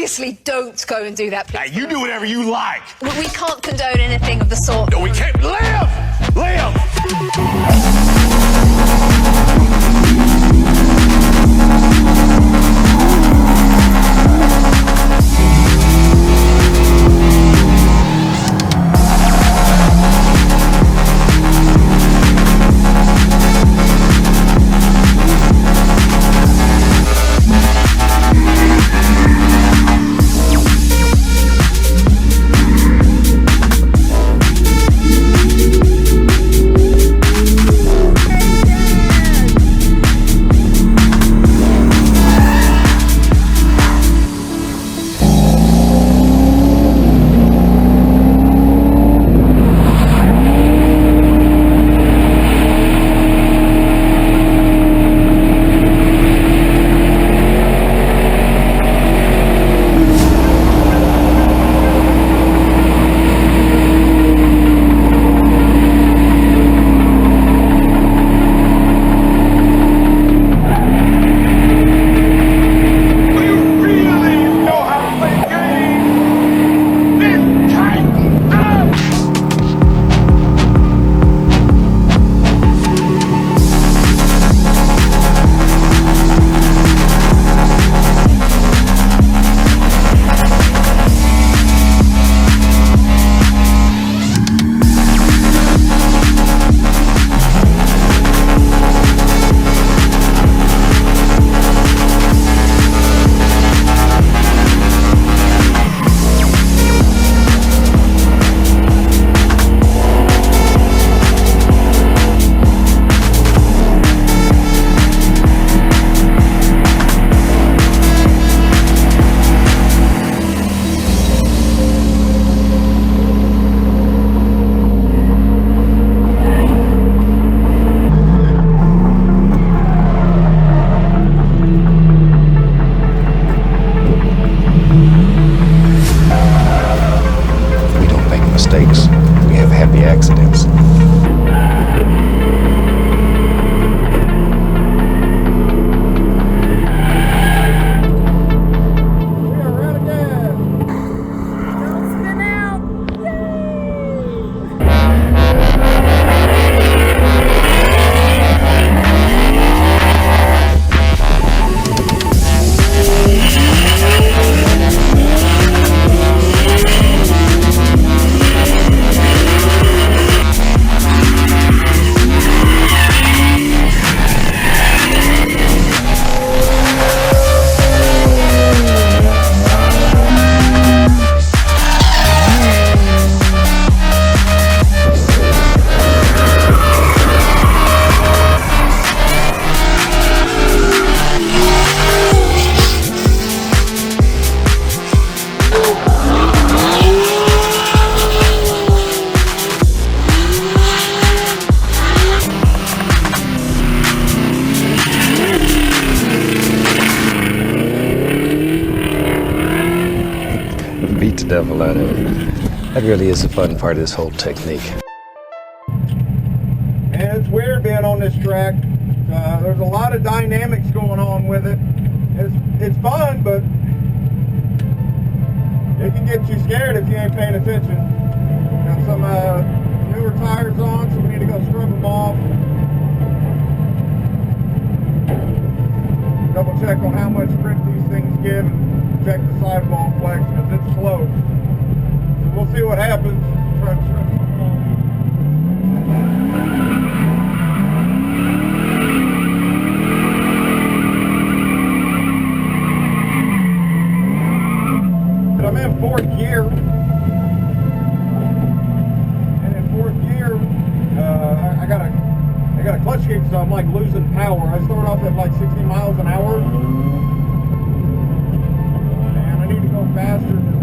obviously don't go and do that, please. You do whatever you like. We can't condone anything of the sort. No, we can't. Live! Live! Devil out of it. That really is the fun part of this whole technique. And it's weird being on this track. There's a lot of dynamics going on with it. It's fun, but it can get you scared if you ain't paying attention. Got some newer tires on, so we need to go scrub them off. Double check on how much grip these things give. Check the sidewall flex because it's slow. So we'll see what happens. Try to stretch it along. But I'm in fourth gear. And in fourth gear, I got a clutch kick, so I'm like losing power. I start off at like 60 miles an hour. Faster than that.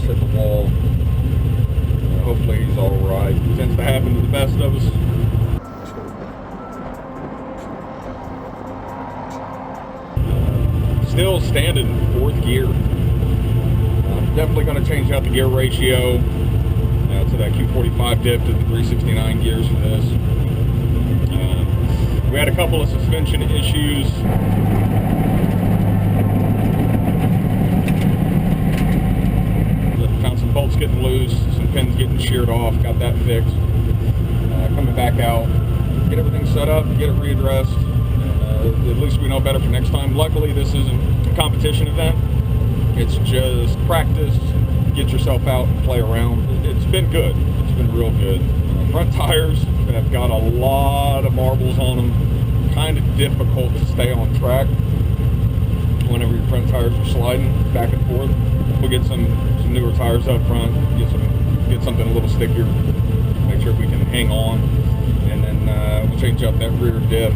hit the wall. Hopefully he's all right. It tends to happen to the best of us. Still standing in fourth gear. I'm definitely going to change out the gear ratio to that Q45 dip to the 369 gears for this. We had a couple of suspension issues. Found some bolts getting loose, some pins getting sheared off, got that fixed. Coming back out, get everything set up, get it readdressed. At least we know better for next time. Luckily, this isn't a competition event. It's just practice, get yourself out and play around. It's been good. It's been real good. Front tires have got a lot of marbles on them. Kind of difficult to stay on track whenever your front tires are sliding back and forth. We'll get some newer tires up front, get something a little stickier, make sure we can hang on, and then we'll change up that rear diff.